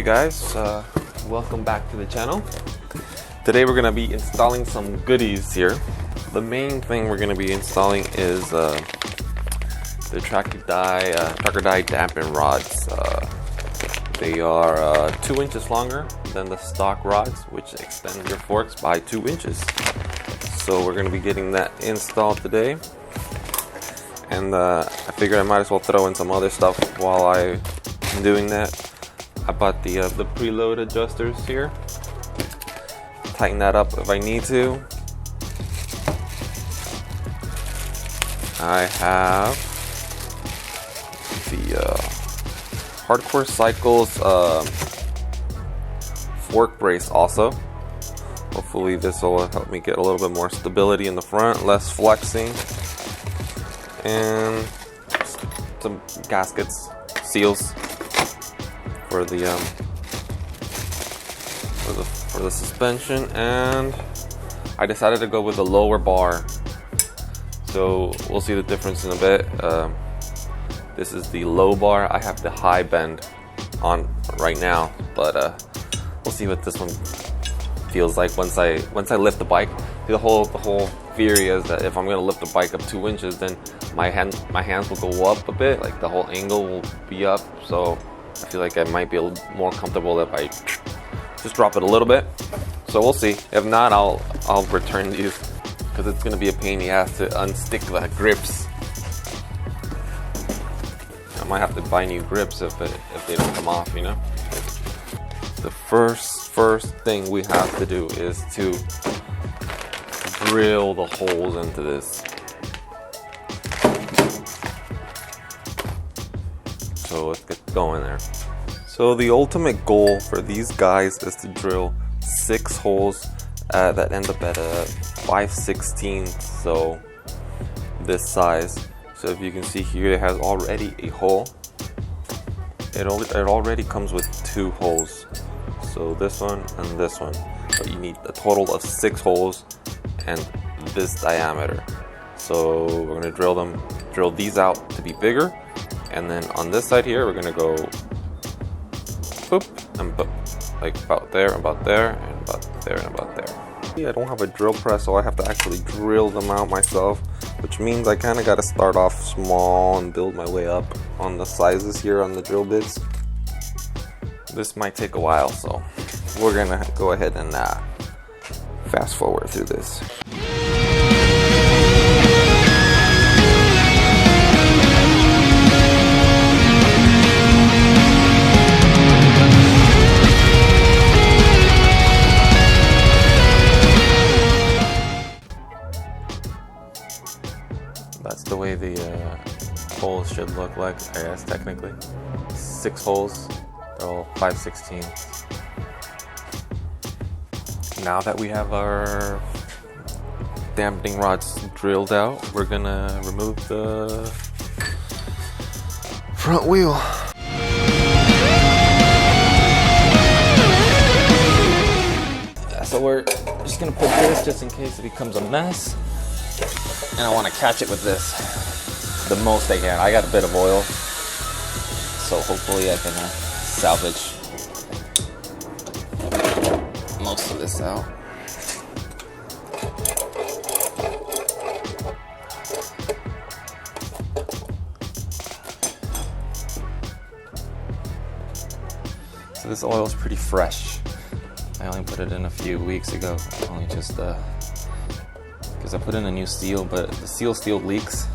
guys, welcome back to the channel. Today we're going to be installing some goodies here. The main thing we're going to be installing is the tracker die dampen rods. They are 2 inches longer than the stock rods, which extend your forks by 2 inches. So we're going to be getting that installed today. And I figured I might as well throw in some other stuff while I'm doing that. I bought the preload adjusters here. Tighten that up if I need to. I have the Hardcore Cycles fork brace also. Hopefully this will help me get a little bit more stability in the front, less flexing. And some gaskets, seals for the suspension, and I decided to go with a lower bar. So we'll see the difference in a bit. This is the low bar. I have the high bend on right now, but we'll see what this one feels like once I lift the bike. The whole theory is that if I'm gonna lift the bike up 2 inches, then my hands will go up a bit, like the whole angle will be up. So I feel like I might be a little more comfortable if I just drop it a little bit. So we'll see. If not, I'll return these because it's gonna be a pain in the ass to unstick the grips. I might have to buy new grips if they don't come off, you know. The first thing we have to do is to drill the holes into this. So let's get going there. So the ultimate goal for these guys is to drill 6 holes that end up at a 5/16, so this size. So if you can see here, it has already a hole. It already comes with 2 holes. So this one and this one. But you need a total of 6 holes and this diameter. So we're gonna drill these out to be bigger. And then on this side here, we're gonna go boop and boop, like about there, and about there, and about there, and about there. I don't have a drill press, so I have to actually drill them out myself, which means I kind of got to start off small and build my way up on the sizes here on the drill bits. This might take a while, so we're gonna go ahead and fast forward through this. That's the way the holes should look like, I guess, technically. 6 holes, they're all 5/16. Now that we have our dampening rods drilled out, we're gonna remove the front wheel. So we're just gonna put this just in case it becomes a mess. And I want to catch it with this the most I can. I got a bit of oil, so hopefully I can salvage most of this out. So this oil is pretty fresh. I only put it in a few weeks ago. Only just because I put in a new seal, but the seal still leaks,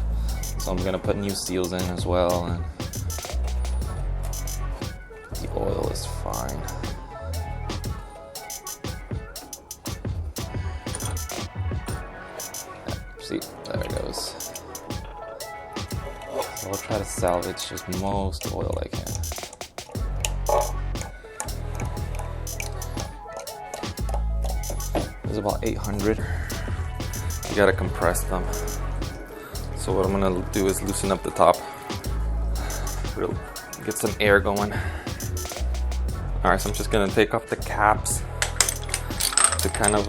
so I'm gonna put new seals in as well, and the oil is fine. See, there it goes. So I'll try to salvage just most oil I can. There's about 800. You gotta compress them. So what I'm gonna do is loosen up the top, get some air going. All right, so I'm just gonna take off the caps to kind of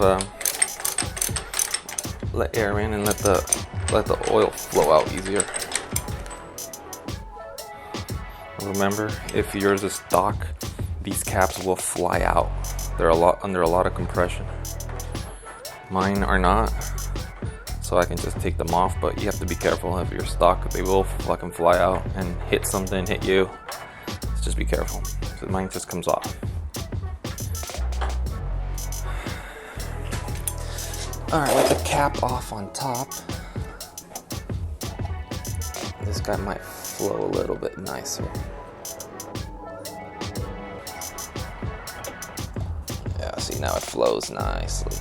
let air in and let the oil flow out easier. Remember, if yours is stock, these caps will fly out. They're under a lot of compression. Mine are not, so I can just take them off, but you have to be careful if you're stuck. They will fucking fly out and hit something, hit you. So just be careful. So mine just comes off. Alright, with the cap off on top, this guy might flow a little bit nicer. Yeah, see, now it flows nicely.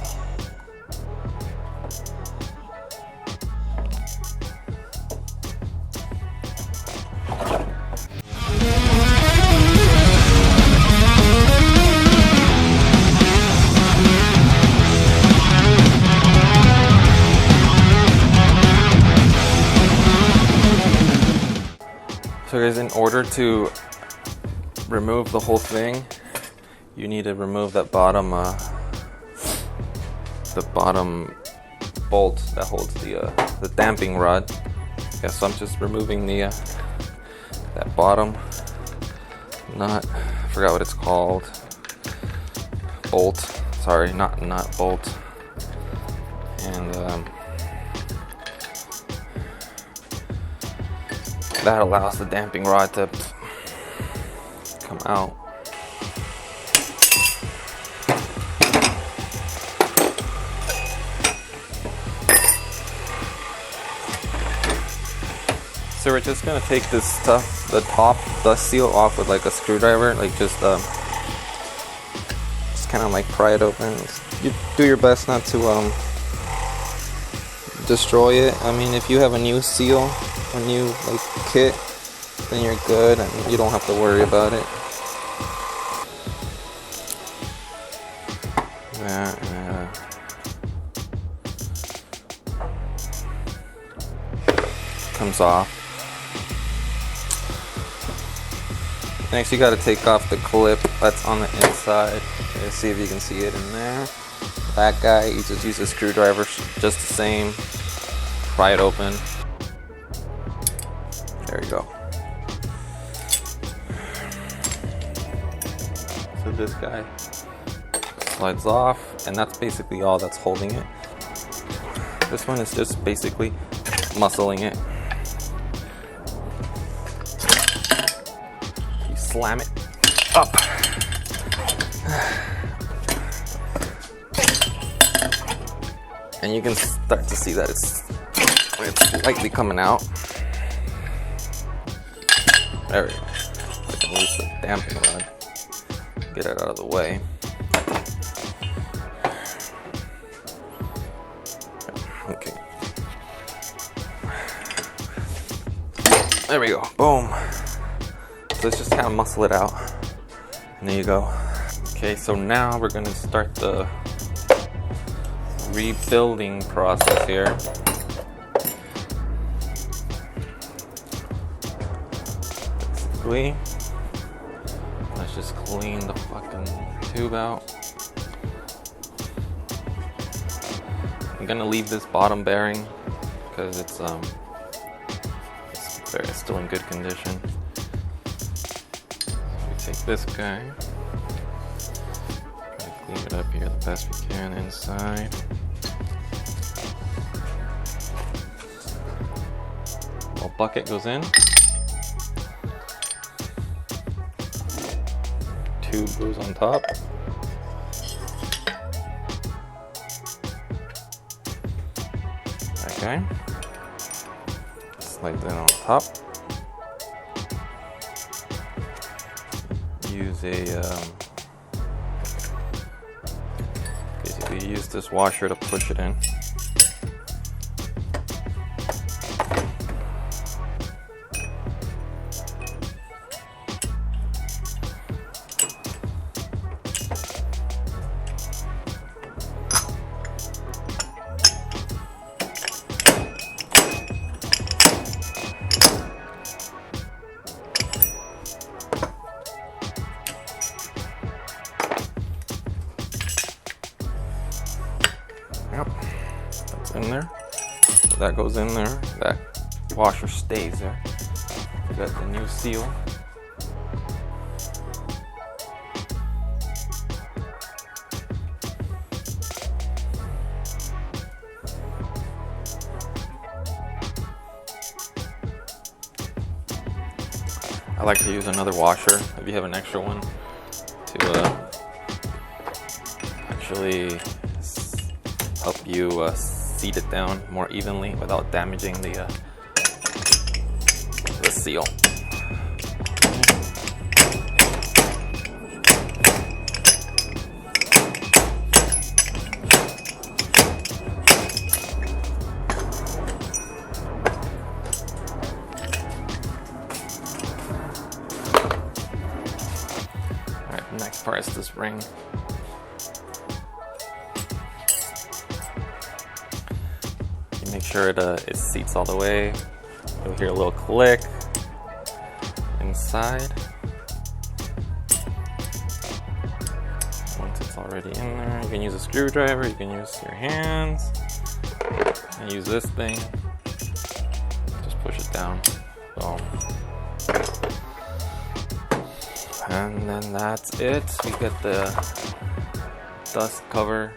So guys, in order to remove the whole thing, you need to remove that bottom bolt that holds the damping rod. Yeah, so I'm just removing the that bottom nut. I forgot what it's called. Bolt. Sorry, not nut, bolt. And that allows the damping rod to come out. So we're just gonna take this stuff, the top dust seal off with like a screwdriver, like just kind of like pry it open. You do your best not to destroy it. I mean, if you have a new seal, a new like kit, then you're good and you don't have to worry about it. That comes off. Next, you got to take off the clip that's on the inside. Let's see if you can see it in there. That guy, you just use a screwdriver, just the same. Pry it open. There you go. So this guy slides off, and that's basically all that's holding it. This one is just basically muscling it. You slam it up. And you can start to see that it's slightly coming out. There we go. I can use the damping rod. Get it out of the way. Okay. There we go. Boom. So let's just kind of muscle it out. And there you go. Okay, so now we're going to start the rebuilding process here. Basically, let's just clean the fucking tube out. I'm gonna leave this bottom bearing because it's still in good condition. So we take this guy, try to clean it up here the best we can inside. Well, bucket goes in. Tube goes on top. Okay. Slide that on top. Use basically use this washer to push it in. Yep, that's in there. So that goes in there. That washer stays there. We got the new seal. I like to use another washer if you have an extra one to actually help you seat it down more evenly without damaging the seal. Alright, next part is this ring. You make sure it seats all the way. You'll hear a little click inside. Once it's already in there, you can use a screwdriver, you can use your hands, and use this thing. Just push it down. Boom. And then that's it. We get the dust cover.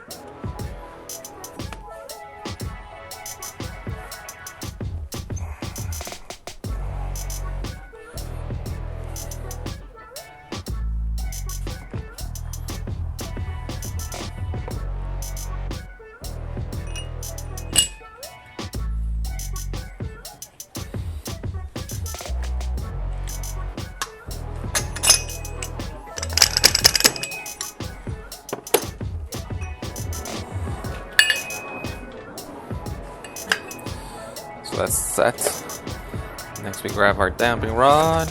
So that's set. Next we grab our damping rod,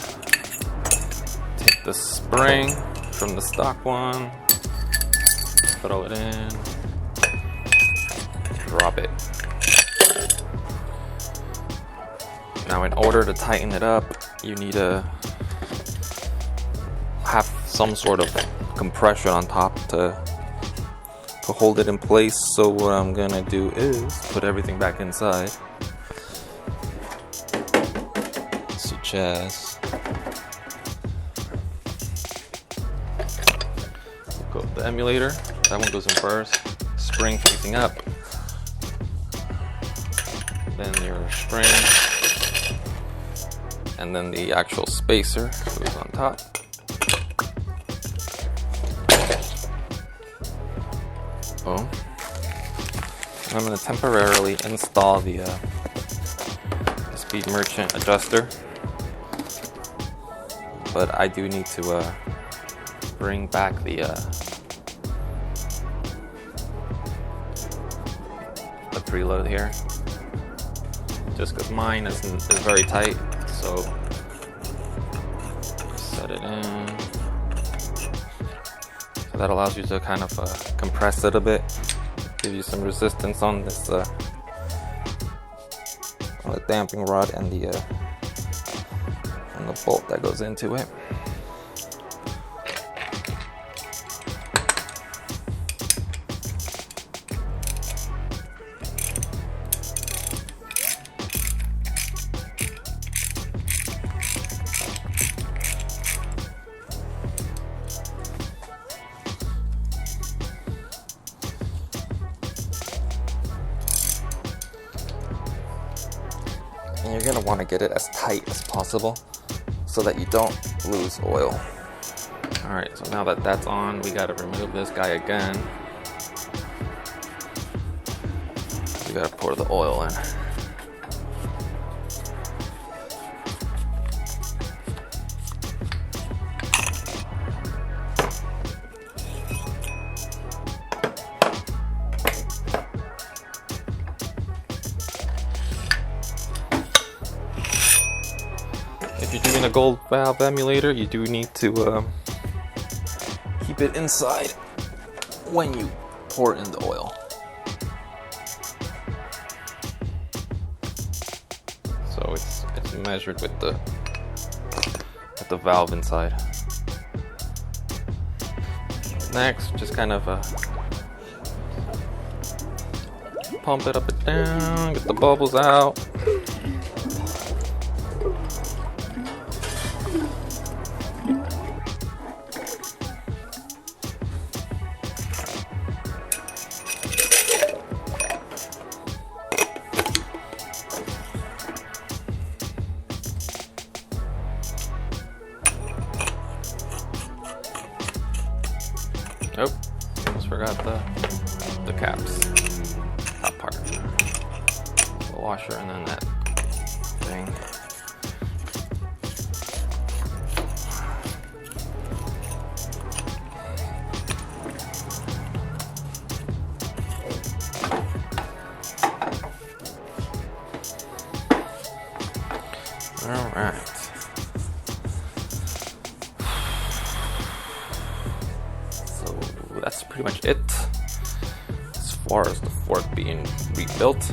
take the spring from the stock one, throw it in, drop it. Now in order to tighten it up, you need to have some sort of compression on top to hold it in place. So what I'm gonna do is put everything back inside. Such as the emulator, that one goes in first, spring facing up, then your string, and then the actual spacer goes on top. Boom. I'm going to temporarily install the Speed Merchant adjuster, but I do need to bring back the preload here, just because mine is very tight. So set it in. So that allows you to kind of compress it a bit, give you some resistance on this on the damping rod and the bolt that goes into it. And you're gonna want to get it as tight as possible so that you don't lose oil. Alright, so now that that's on, we gotta remove this guy again. We gotta pour the oil in. If you're doing a gold valve emulator, you do need to keep it inside when you pour in the oil. So it's measured with the valve inside. Next, just kind of pump it up and down, get the bubbles out. caps, top part, the washer, and then that thing. All right. So that's pretty much it as far as the fork being rebuilt.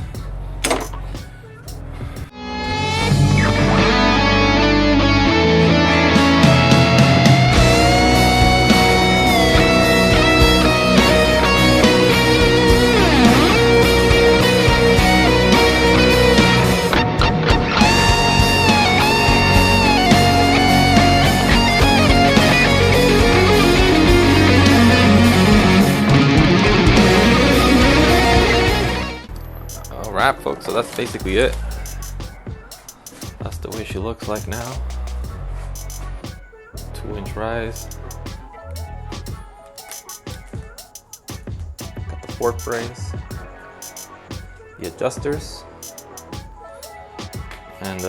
Alright folks, so that's basically it. That's the way she looks like now. 2-inch rise. Got the fork brace, the adjusters, and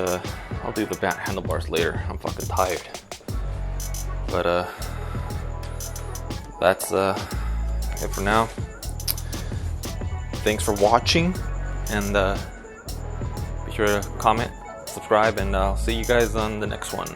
I'll do the back handlebars later. I'm fucking tired. But that's it for now. Thanks for watching. And be sure to comment, subscribe, and I'll see you guys on the next one.